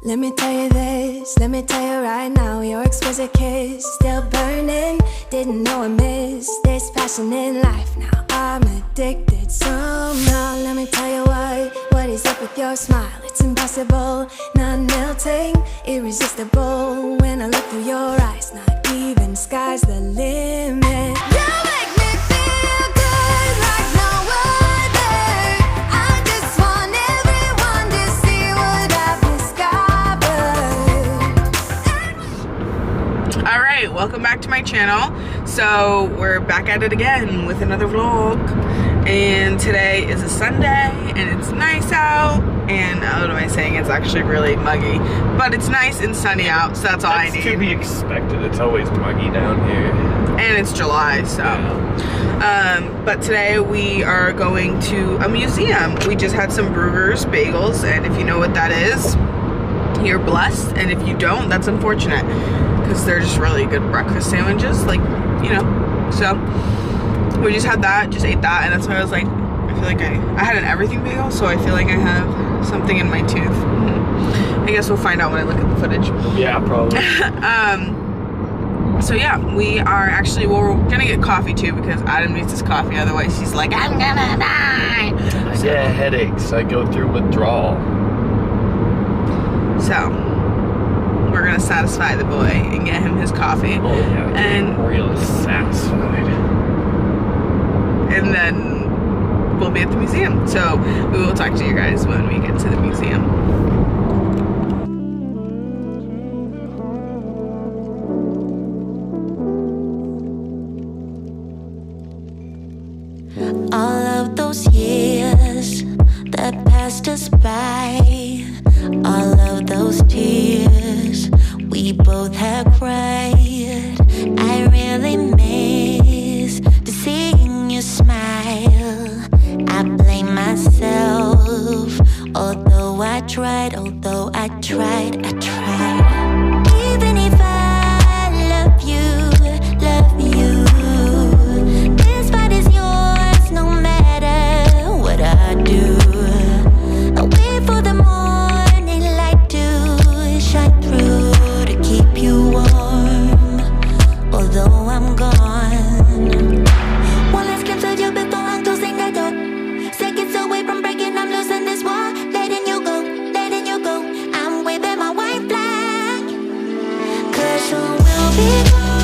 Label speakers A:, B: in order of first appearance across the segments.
A: Let me tell you this, let me tell you right now, your exquisite kiss still burning. Didn't know I missed this passion in life. Now I'm addicted somehow. Let me tell you what is up with your smile? It's impossible, not melting, irresistible. When I look through your eyes, not even sky's the limit. You make me feel good like no other. I just want everyone to see what I've discovered.
B: All right, welcome back to my channel. So we're back at it again with another vlog, and today is a Sunday and it's nice out, and what am I saying, it's actually really muggy, but it's nice and sunny out, so that's all I need.
C: To be expected. It's always muggy down here,
B: and it's July, so but today we are going to a museum. We just had some Brugger's bagels, and if you know what that is, you're blessed, and if you don't, that's unfortunate, because they're just really good breakfast sandwiches, like, you know. So we just had that, just ate that, and that's why I was like, I feel like I had an everything bagel, so I feel like I have something in my tooth. I guess we'll find out when I look at the footage.
C: Yeah, probably.
B: So yeah, we are actually, well, we're gonna get coffee too, because Adam needs his coffee, otherwise he's like, I'm gonna die.
C: I get headaches. I go through withdrawal.
B: So we're gonna satisfy the boy and get him his coffee.
C: Oh yeah,
B: and
C: real satisfied.
B: And then we'll be at the museum. So we will talk to you guys when we get to the museum.
A: All of those years that passed us by, all of those tears we both have cried. I really miss to seeing you smile. I blame myself, although I tried. Even if I love you, this spot is yours no matter what I do. I wait for the morning light to shine through to keep you warm, although I'm gone. One last glimpse of you before I'm closing the door. Seconds away from breaking, I'm losing this war. Letting you go. I'm waving my white flag, 'cause soon we'll be gone.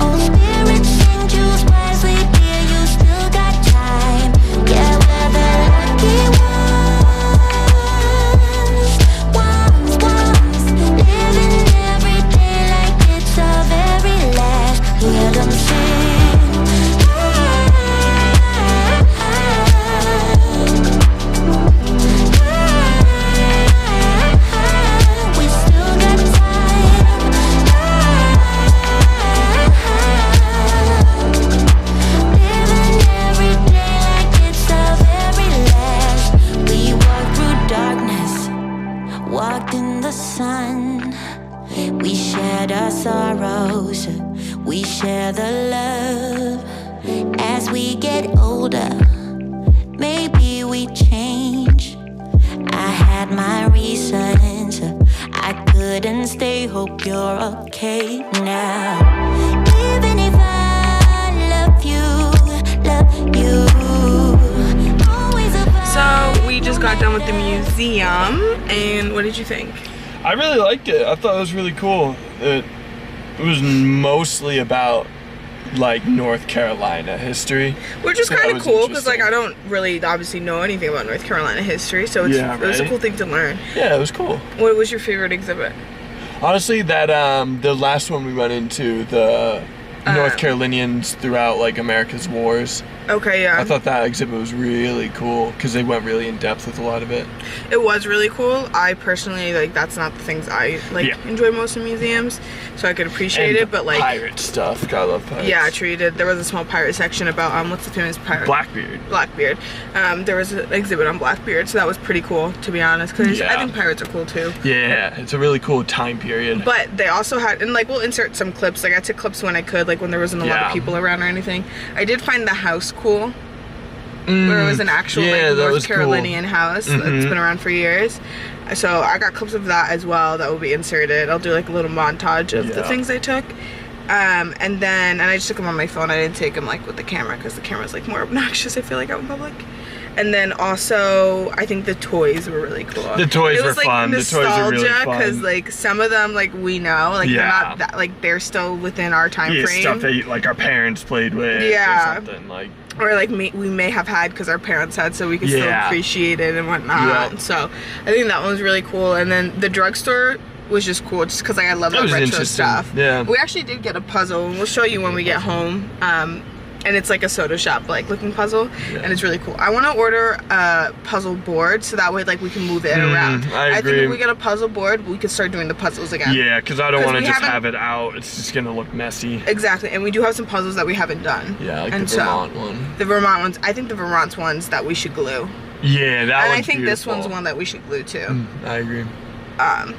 A: Oh, spirit sing, choose wisely, dear, you still got time. Yeah, we're the lucky ones. Living every day like it's our very last. Hear them sing. We still got time. Living every day like it's our very last. We walked through darkness, walked in the sun. We shared our sorrows, we share the love. As we get older, maybe we change. I had my reasons, I couldn't stay. Hope you're okay now. Even if I love you, always about.
B: So we just got done with the museum, and what did you think?
C: I really liked it. I thought it was really cool. It was mostly about like North Carolina history,
B: Which is
C: So
B: kind
C: that
B: of
C: was
B: cool, because like
C: interesting.
B: I don't really obviously know anything about North Carolina history, so it's,
C: Yeah,
B: it was a
C: right?
B: cool thing to learn.
C: Yeah, it was cool.
B: What was your favorite exhibit?
C: Honestly, that the last one we went into, the North Carolinians throughout like America's wars.
B: Okay, yeah.
C: I thought that exhibit was really cool because they went really in depth with a lot of it.
B: It was really cool. I personally, like, that's not the things I like enjoy most in museums, so I could appreciate
C: And
B: it, but like
C: pirate stuff. God, I love pirates.
B: yeah, I treated. There was a small pirate section about what's the famous pirate? Blackbeard. There was an exhibit on Blackbeard, so that was pretty cool, to be honest, because I think pirates are cool too.
C: Yeah, it's a really cool time period.
B: But they also had, and like we'll insert some clips. Like I took clips when I could, like when there wasn't a lot of people around or anything. I did find the house cool. where it was an actual like North Carolinian house that's
C: Mm-hmm.
B: been around for years. So I got clips of that as well that will be inserted. I'll do like a little montage of the things I took. And I just took them on my phone. I didn't take them like with the camera because the camera's like more obnoxious, I feel like, out in public. And then also, I think the toys were really cool.
C: The toys were fun. The toys are really fun.
B: Because like some of them, like we know, like they're not that, like they're still within our time frame.
C: Stuff that like our parents played with.
B: Yeah.
C: Or something like.
B: Or like we may have had because our parents had, so we could still appreciate it and whatnot. So I think that one was really cool. And then the drugstore was just cool, just because like I love that retro stuff.
C: Yeah.
B: We actually did get a puzzle, and we'll show you when we get home. And it's like a soda shop like looking puzzle, and it's really cool. I want to order a puzzle board so that way like we can move it around. I think if we get a puzzle board, we could start doing the puzzles again.
C: Yeah, because I don't want to just have it out. It's just gonna look messy.
B: Exactly, and we do have some puzzles that we haven't done.
C: Yeah, like the Vermont one.
B: The Vermont ones. I think the Vermont's ones that we should glue.
C: Yeah, that one's
B: And I think this
C: beautiful.
B: one's one that we should glue too.
C: I agree.
B: What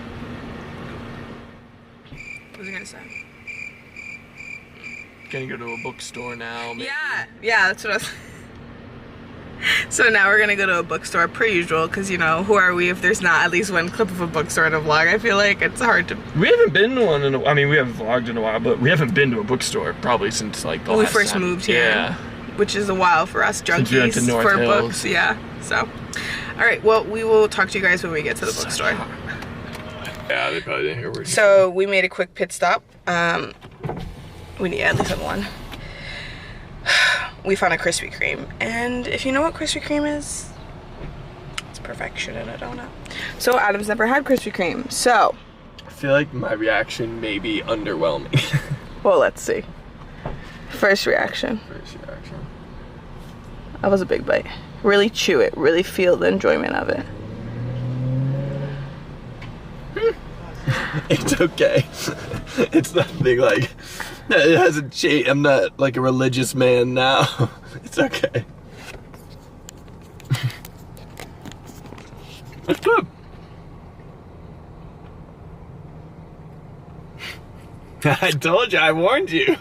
B: was I gonna say?
C: Gonna go to a bookstore now. Maybe.
B: Yeah, that's what I was. So now we're gonna go to a bookstore per usual, because you know, who are we if there's not at least one clip of a bookstore in a vlog? I feel like it's hard to.
C: We haven't been to one I mean, we haven't vlogged in a while, but we haven't been to a bookstore probably since like the
B: when we
C: last
B: first
C: time.
B: moved here.
C: Yeah.
B: Which is a while for us
C: Since we went
B: junkies
C: to North
B: for
C: Hills.
B: books. Yeah. So, all right. Well, we will talk to you guys when we get to the bookstore.
C: Yeah, they probably didn't hear.
B: So we made a quick pit stop. We need at least one. We found a Krispy Kreme, and if you know what Krispy Kreme is, it's perfection in a donut. So Adam's never had Krispy Kreme, so
C: I feel like my reaction may be underwhelming.
B: well, let's see. First reaction. That was a big bite. Really chew it, really feel the enjoyment of it.
C: It's okay. It's nothing like, it hasn't changed. I'm not like a religious man now. It's okay. It's good. I told you, I warned you.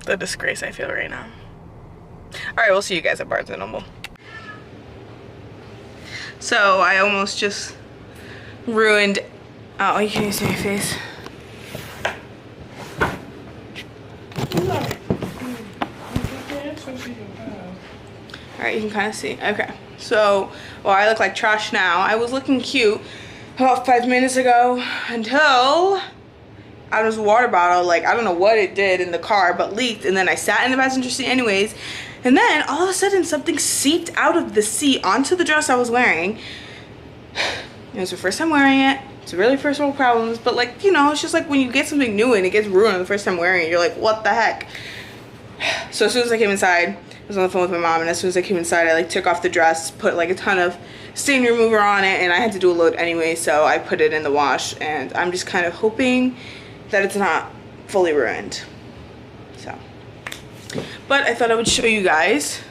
B: The disgrace I feel right now. All right, we'll see you guys at Barnes & Noble. So I almost just ruined. Oh, you can't even see my face. Alright, you can kind of see. Okay. So, well, I look like trash now. I was looking cute about 5 minutes ago until Adam's water bottle, like, I don't know what it did in the car, but leaked, and then I sat in the passenger seat anyways. And then all of a sudden something seeped out of the seat onto the dress I was wearing. It was the first time wearing it. It's really first world problems, but like, you know, it's just like when you get something new and it gets ruined the first time wearing it, you're like, what the heck? So as soon as I came inside, I was on the phone with my mom, and as soon as I came inside, I like took off the dress, put like a ton of stain remover on it, and I had to do a load anyway, so I put it in the wash, and I'm just kind of hoping that it's not fully ruined. So, but I thought I would show you guys.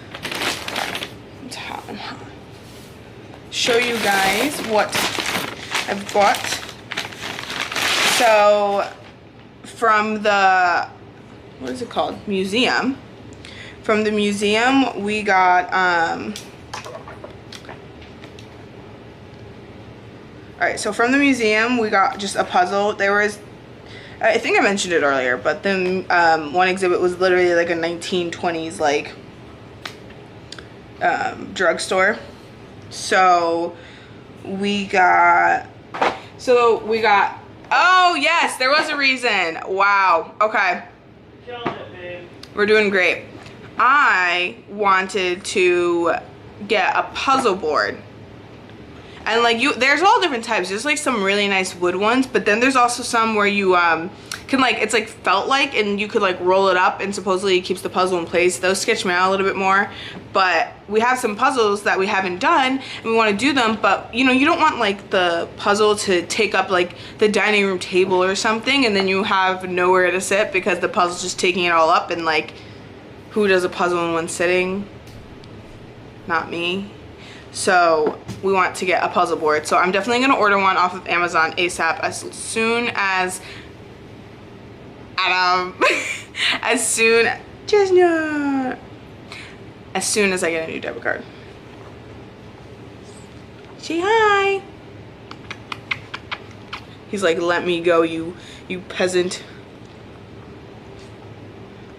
B: It's hot, I'm hot. Show you guys what I've bought. So from the, what is it called? Museum. From the museum, we got, alright, so from the museum, we got just a puzzle. There was, I think I mentioned it earlier, but then one exhibit was literally like a 1920s, like, drugstore. So we got, oh yes, there was a reason. Wow, okay.
C: Killed it, babe.
B: We're doing great. I wanted to get a puzzle board. And like there's all different types. There's like some really nice wood ones, but then there's also some where you can like, it's like felt like, and you could like roll it up and supposedly it keeps the puzzle in place. Those sketch me out a little bit more, but we have some puzzles that we haven't done and we want to do them, but you know, you don't want like the puzzle to take up like the dining room table or something and then you have nowhere to sit because the puzzle's just taking it all up, and like, who does a puzzle in one sitting? Not me. So we want to get a puzzle board. So I'm definitely gonna order one off of Amazon ASAP as soon as Adam, as soon as I get a new debit card. Say hi. He's like, let me go, you peasant.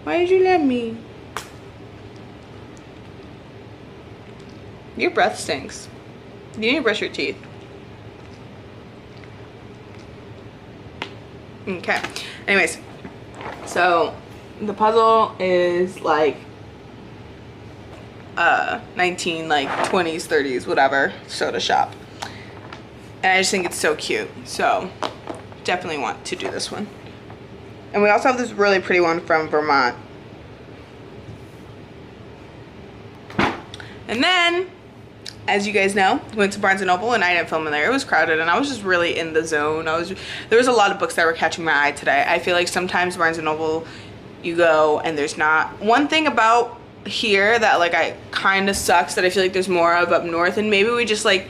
B: Why did you let me? Your breath stinks. You need to brush your teeth. Okay. Anyways, so the puzzle is like 19 like 20s 30s whatever soda shop, and I just think it's so cute, so definitely want to do this one. And we also have this really pretty one from Vermont. And then, as you guys know, we went to Barnes & Noble and I didn't film in there. It was crowded and I was just really in the zone. There was a lot of books that were catching my eye today. I feel like sometimes Barnes & Noble, you go and there's not. One thing about here that like I kind of sucks that I feel like there's more of up north, and maybe we just like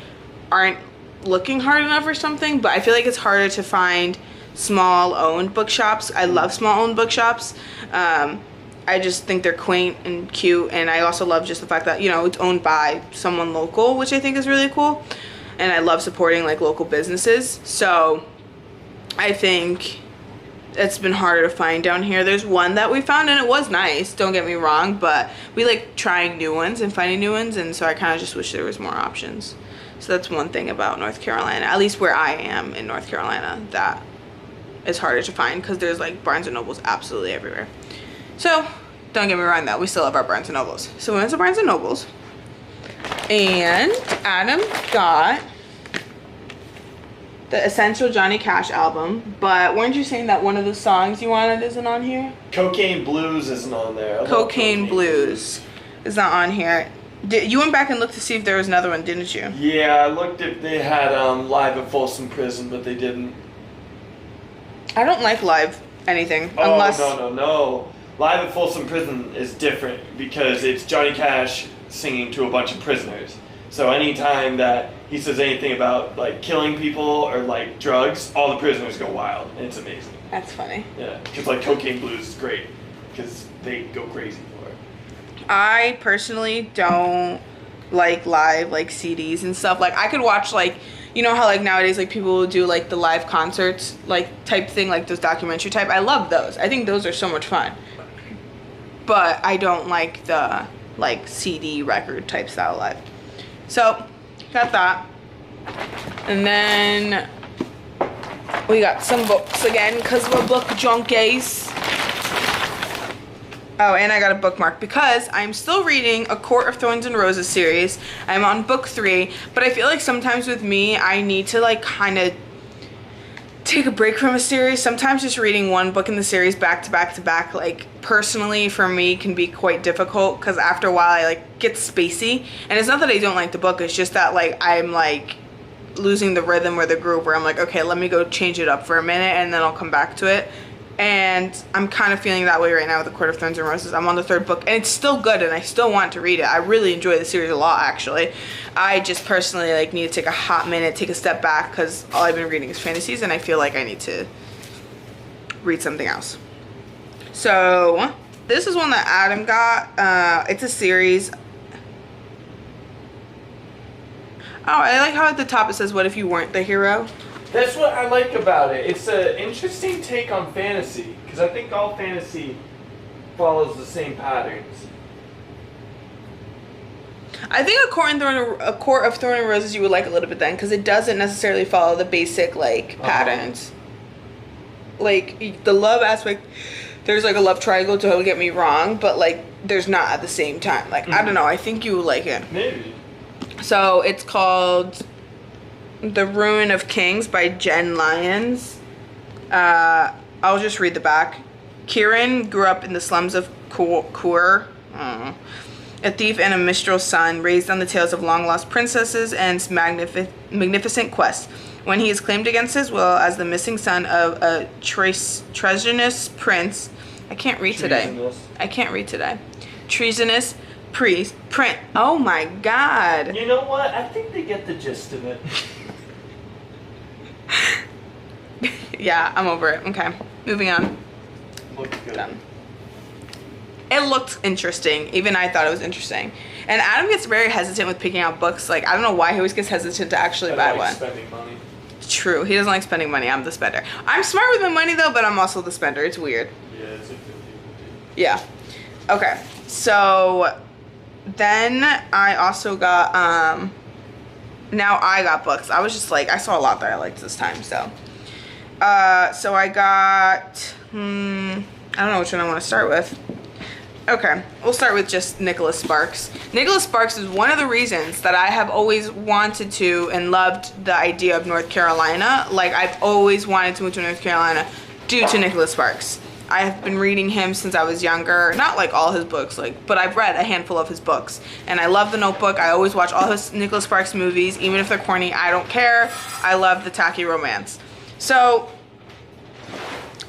B: aren't looking hard enough or something, but I feel like it's harder to find small owned bookshops. I love small owned bookshops. I just think they're quaint and cute, and I also love just the fact that, you know, it's owned by someone local, which I think is really cool, and I love supporting like local businesses. So I think it's been harder to find down here. There's one that we found and it was nice, don't get me wrong, but we like trying new ones and finding new ones, and so I kind of just wish there was more options. So that's one thing about North Carolina, at least where I am in North Carolina, that is harder to find, because there's like Barnes & Nobles absolutely everywhere. So don't get me wrong though, we still have our Barnes & Nobles. So we went to Barnes & Nobles and Adam got the Essential Johnny Cash album, but weren't you saying that one of the songs you wanted isn't on here?
C: Cocaine Blues isn't on there.
B: Cocaine Blues is not on here. You went back and looked to see if there was another one, didn't you?
C: Yeah, I looked if they had Live at Folsom Prison, but they didn't.
B: I don't like live anything
C: unless... No. Live at Folsom Prison is different because it's Johnny Cash singing to a bunch of prisoners. So anytime that he says anything about like killing people or like drugs, all the prisoners go wild, and it's amazing.
B: That's funny.
C: Yeah, because like Cocaine Blues is great because they go crazy for it.
B: I personally don't like live like CDs and stuff. Like I could watch like, you know how like nowadays like people will do like the live concerts like type thing, like those documentary type. I love those. I think those are so much fun. But I don't like the like CD record type style live. So got that. And then we got some books again because we're book junkies. Oh, and I got a bookmark because I'm still reading A Court of Thorns and Roses series. I'm on book 3, but I feel like sometimes with me, I need to like kind of take a break from a series. Sometimes just reading one book in the series back to back to back, like personally for me can be quite difficult because after a while I like get spacey. And it's not that I don't like the book, it's just that like I'm like losing the rhythm or the groove where I'm like, okay, let me go change it up for a minute and then I'll come back to it. And I'm kind of feeling that way right now with The Court of Thorns and Roses. I'm on the 3rd book and it's still good and I still want to read it. I really enjoy the series a lot actually. I just personally like need to take a hot minute, take a step back because all I've been reading is fantasies and I feel like I need to read something else. So this is one that Adam got. It's a series. Oh, I like how at the top it says, what if you weren't the hero?
C: That's what I like about it. It's an interesting take on fantasy, because I think all fantasy follows the same patterns.
B: I think A Court of Thorns and Roses you would like a little bit then, because it doesn't necessarily follow the basic like patterns. Like the love aspect, there's like a love triangle, don't get me wrong, but like there's not at the same time. Like I don't know, I think you would like it.
C: Maybe.
B: So it's called The Ruin of Kings by Jen Lyons. I'll just read the back. Kieran grew up in the slums of Kur, a thief and a minstrel's son, raised on the tales of long-lost princesses and magnificent quests. When he is claimed against his will as the missing son of a treasonous prince, I can't read today. Treasonous priest. Oh my God.
C: You know what? I think they get the gist of it.
B: Yeah, I'm over it. Okay, moving on.
C: Looks good.
B: Done. It looked interesting. Even I thought it was interesting. And Adam gets very hesitant with picking out books. Like, I don't know why he always gets hesitant to actually buy
C: I like
B: one.
C: spending money.
B: True, he doesn't like spending money. I'm the spender. I'm smart with my money though, but I'm also the spender. It's weird.
C: Yeah, it's a 50-50.
B: Yeah. Okay. So then I also got now I got books. I was just like, I saw a lot that I liked this time. So I got I don't know which one I want to start with. Okay, we'll start with just Nicholas Sparks. Nicholas Sparks is one of the reasons that I have always wanted to and loved the idea of North Carolina. Like, I've always wanted to move to North Carolina due to Nicholas Sparks. I have been reading him since I was younger. Not like all his books, but I've read a handful of his books. And I love The Notebook. I always watch all his Nicholas Sparks movies. Even if they're corny, I don't care. I love the tacky romance. So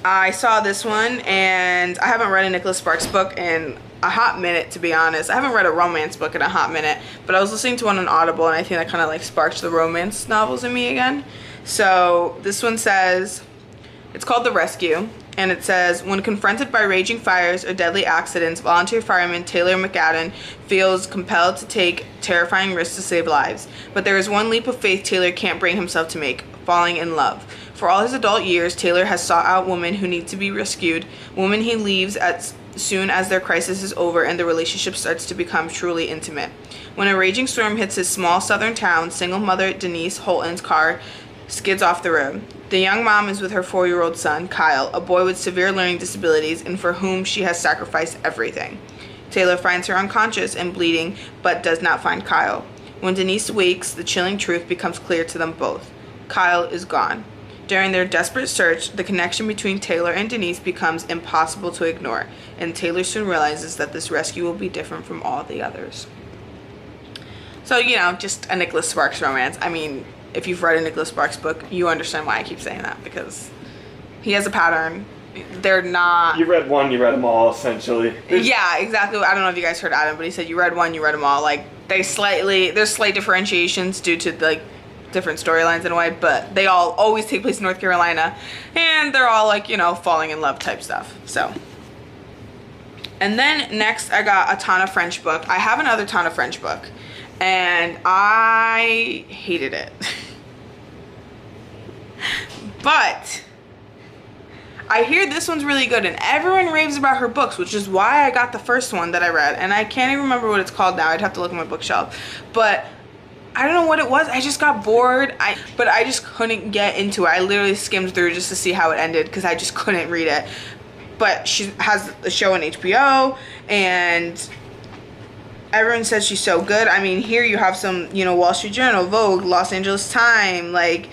B: I saw this one, and I haven't read a Nicholas Sparks book in a hot minute, to be honest. I haven't read a romance book in a hot minute, but I was listening to one on Audible, and I think that kind of like sparked the romance novels in me again. So this one says, it's called The Rescue, and it says, when confronted by raging fires or deadly accidents, volunteer fireman Taylor McAdam feels compelled to take terrifying risks to save lives. But there is one leap of faith Taylor can't bring himself to make: falling in love. For all his adult years, Taylor has sought out women who need to be rescued, women he leaves as soon as their crisis is over and the relationship starts to become truly intimate. When a raging storm hits his small southern town, single mother Denise Holton's car skids off the road. The young mom is with her 4-year-old son, Kyle, a boy with severe learning disabilities and for whom she has sacrificed everything. Taylor finds her unconscious and bleeding, but does not find Kyle. When Denise wakes, the chilling truth becomes clear to them both. Kyle is gone. During their desperate search, the connection between Taylor and Denise becomes impossible to ignore, and Taylor soon realizes that this rescue will be different from all the others. So, you know, just a Nicholas Sparks romance. I mean, if you've read a Nicholas Sparks book, you understand why I keep saying that, because he has a pattern. They're not...
C: You read one, you read them all, essentially.
B: Yeah, exactly. I don't know if you guys heard Adam, but he said you read one, you read them all. Like, there's slight differentiations due to, like, different storylines in a way, but they all always take place in North Carolina, and they're all like, you know, falling in love type stuff. So, and then next I got a Tana French book. I have another Tana French book, and I hated it. But I hear this one's really good, and everyone raves about her books, which is why I got the first one that I read, and I can't even remember what it's called now. I'd have to look at my bookshelf, but I don't know what it was. I just got bored. But I just couldn't get into it. I literally skimmed through just to see how it ended because I just couldn't read it. But she has a show on HBO, and everyone says she's so good. I mean, here you have some, you know, Wall Street Journal, Vogue, Los Angeles Times, like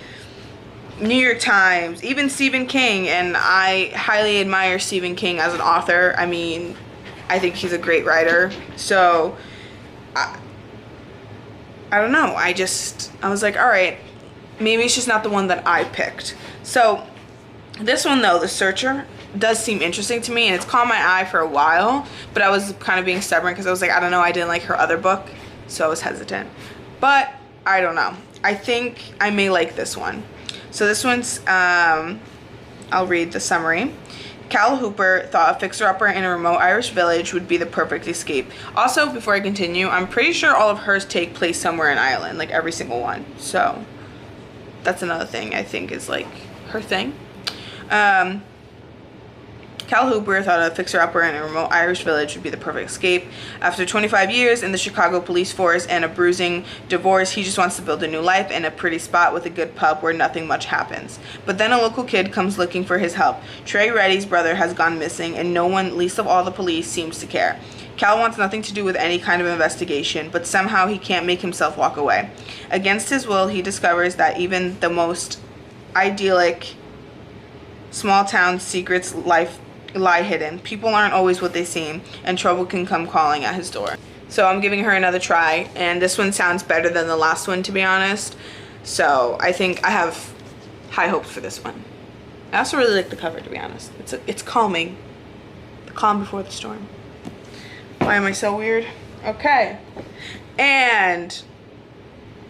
B: New York Times, even Stephen King. And I highly admire Stephen King as an author. I mean, I think he's a great writer. So I don't know. I was like, all right, maybe it's just not the one that I picked. So this one though, The Searcher, does seem interesting to me, and it's caught my eye for a while, but I was kind of being stubborn because I was like, I don't know, I didn't like her other book, so I was hesitant. But I don't know. I think I may like this one. So this one's, I'll read the summary. Cal Hooper thought a fixer-upper in a remote Irish village would be the perfect escape. Also, before I continue, I'm pretty sure all of hers take place somewhere in Ireland, like every single one. So that's another thing I think is like her thing. Cal Hooper thought a fixer-upper in a remote Irish village would be the perfect escape. After 25 years in the Chicago police force and a bruising divorce, he just wants to build a new life in a pretty spot with a good pub where nothing much happens. But then a local kid comes looking for his help. Trey Reddy's brother has gone missing, and no one, least of all the police, seems to care. Cal wants nothing to do with any kind of investigation, but somehow he can't make himself walk away. Against his will, he discovers that even the most idyllic small-town secrets lie hidden. People aren't always what they seem, and trouble can come calling at his door. So I'm giving her another try, and this one sounds better than the last one, to be honest. So I think I have high hopes for this one. I also really like the cover, to be honest. It's calming. The calm before the storm. Why am I so weird? Okay. And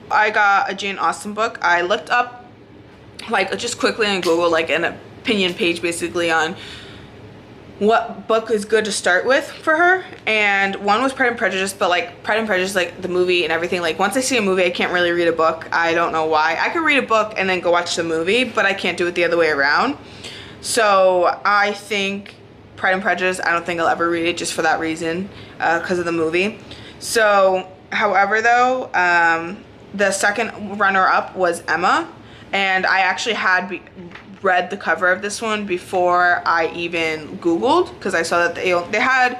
B: I got a Jane Austen book. I looked up, like, just quickly on Google, like an opinion page basically on what book is good to start with for her, and one was Pride and Prejudice, but like Pride and Prejudice, like the movie and everything, like once I see a movie I can't really read a book. I don't know why. I could read a book and then go watch the movie, but I can't do it the other way around. So I think Pride and Prejudice, I don't think I'll ever read it just for that reason, because of the movie. So however though, the second runner-up was Emma, and I actually had read the cover of this one before I even Googled, because I saw that they had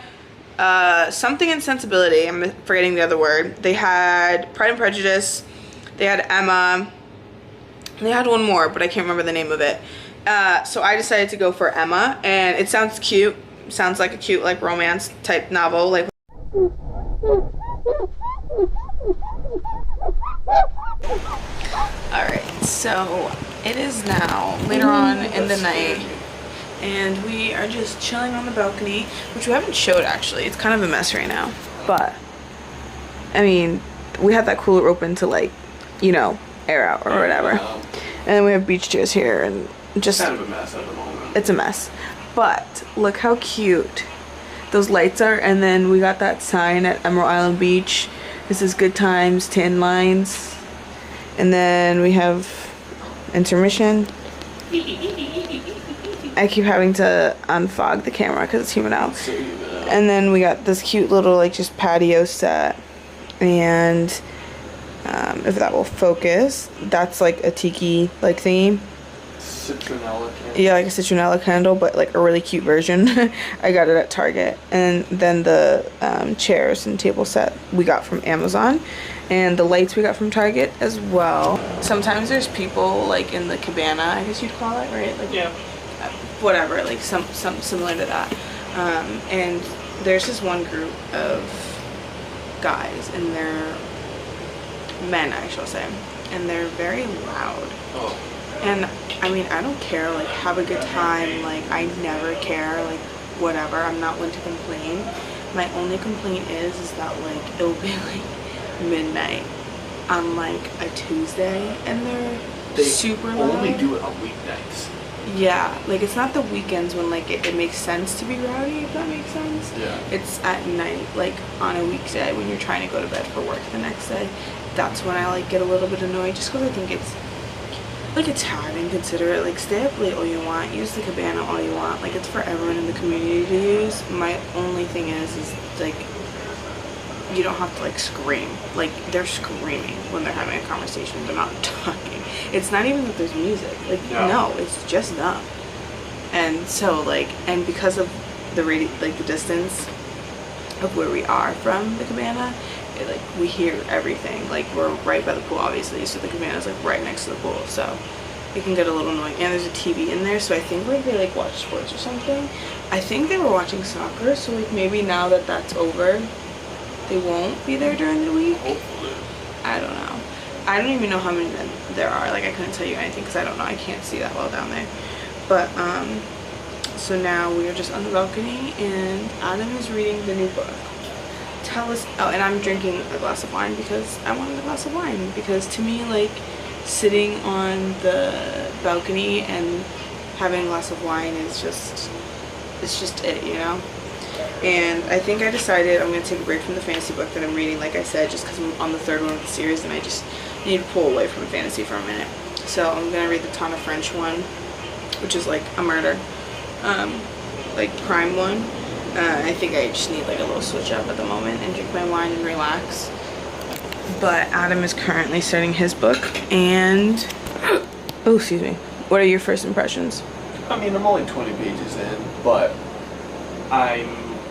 B: something in Sensibility. I'm forgetting the other word. They had Pride and Prejudice, they had Emma, they had one more, but I can't remember the name of it. So I decided to go for Emma, and it sounds cute. Sounds like a cute like romance type novel. Like. Alright, so it is now later on in the night, and we are just chilling on the balcony, which we haven't showed actually. It's kind of a mess right now, but I mean, we have that cooler open to like, you know, air out or whatever. And then we have beach chairs here, and just
C: kind of a mess at the moment.
B: It's a mess, but look how cute those lights are. And then we got that sign at Emerald Island Beach. This is good times, tan lines. And then we have intermission. I keep having to unfog the camera because it's humid out. And then we got this cute little like just patio set, and if that will focus, that's like a tiki like theme.
C: Citronella candle.
B: Yeah, like a citronella candle, but like a really cute version. I got it at Target. And then the chairs and table set we got from Amazon, and the lights we got from Target as well. Sometimes there's people like in the cabana, I guess you'd call it, right? Like,
C: yeah,
B: whatever, like some similar to that. And there's this one group of guys, and they're men, I shall say, and they're very loud.
C: Oh.
B: And I mean, I don't care, like have a good time, like I never care, like whatever. I'm not one to complain. My only complaint is that like it'll be like midnight on like a Tuesday, and they're super loud.
C: They only do it on weeknights.
B: Yeah, like it's not the weekends when like it makes sense to be rowdy, if that makes sense.
C: Yeah. It's
B: at night, like on a weekday when you're trying to go to bed for work the next day. That's when I like get a little bit annoyed, just because I think it's like it's hard and considerate. Like stay up late all you want, use the cabana all you want, like it's for everyone in the community to use. My only thing is like you don't have to like scream. Like they're screaming when they're having a conversation, they're not talking. It's not even that there's music, like no, it's just them. And so like, and because of the like the distance of where we are from the cabana, like we hear everything. Like we're right by the pool obviously, so the cabana's like right next to the pool, so it can get a little annoying. And there's a TV in there, so I think like they like watch sports or something. I think they were watching soccer, so like maybe now that that's over they won't be there during the week.
C: Hopefully.
B: I don't know. I don't even know how many men there are. Like I couldn't tell you anything because I don't know. I can't see that well down there. But so now we are just on the balcony, and Adam is reading the new book. Tell us. Oh, and I'm drinking a glass of wine because I wanted a glass of wine, because to me like sitting on the balcony and having a glass of wine is just, it's just it, you know. And I think I decided I'm going to take a break from the fantasy book that I'm reading, like I said, just because I'm on the third one of the series and I just need to pull away from fantasy for a minute. So I'm going to read the Tana French one, which is like a murder, like crime one. I think I just need like a little switch up at the moment and drink my wine and relax. But Adam is currently starting his book, and oh, excuse me. What are your first impressions?
C: I mean, I'm only 20 pages in, but I'm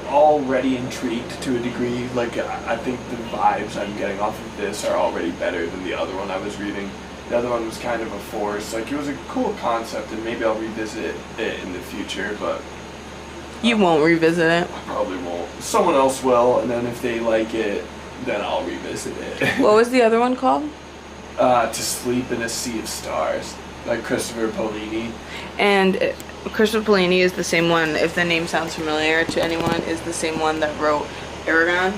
C: already intrigued to a degree. Like, I think the vibes I'm getting off of this are already better than the other one I was reading. The other one was kind of a force. Like, it was a cool concept, and maybe I'll revisit it in the future, but
B: you won't revisit it.
C: I probably won't. Someone else will, and then if they like it, then I'll revisit it.
B: What was the other one called?
C: To Sleep in a Sea of Stars, like Christopher Paolini.
B: And Christopher Paolini is the same one, if the name sounds familiar to anyone, is the same one that wrote Aragon.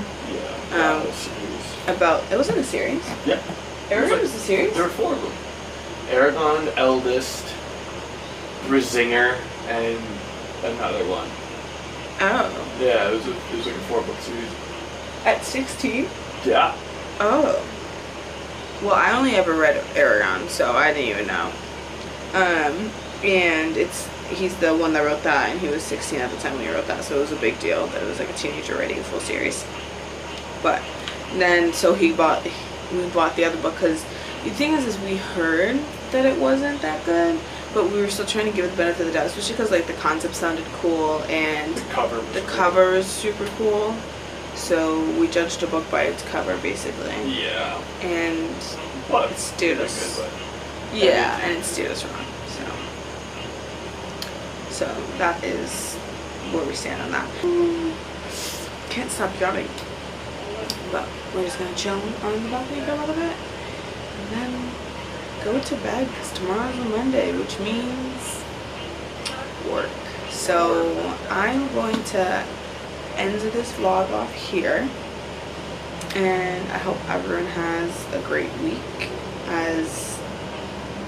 C: Yeah, series.
B: About, it wasn't a series?
C: Yeah.
B: Aragon was a series?
C: There were 4 of them. Aragon, Eldest, Brisinger, and another one.
B: Oh.
C: Yeah, it was like a 4-book series.
B: At 16?
C: Yeah.
B: Oh. Well, I only ever read Aragon, so I didn't even know. And he's the one that wrote that, and he was 16 at the time when he wrote that, so it was a big deal that it was like a teenager writing a full series. But then, so we bought the other book, because the thing is we heard that it wasn't that good, but we were still trying to give it the benefit of the doubt, especially because like the concept sounded cool and
C: The cover
B: was super cool. So we judged a book by its cover, basically.
C: Yeah.
B: And
C: But
B: it steered us.
C: good,
B: Yeah, and it steered us wrong. So that is where we stand on that. Can't stop yawning. But we're just gonna chill on the balcony for a little bit, and then go to bed, because tomorrow's a Monday, which means work. So I'm going to end this vlog off here, and I hope everyone has a great week, as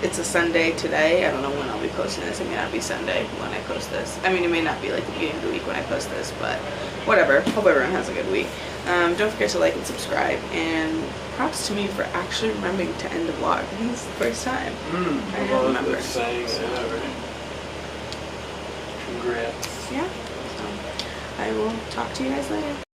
B: it's a Sunday today. I don't know when I'll be posting this. It may not be Sunday when I post this. I mean, it may not be like the beginning of the week when I post this, but whatever. Hope everyone has a good week. Don't forget to like and subscribe, and props to me for actually remembering to end the vlog. I think it's the first time. I don't remember.
C: Saying congrats.
B: Yeah. So I will talk to you guys later.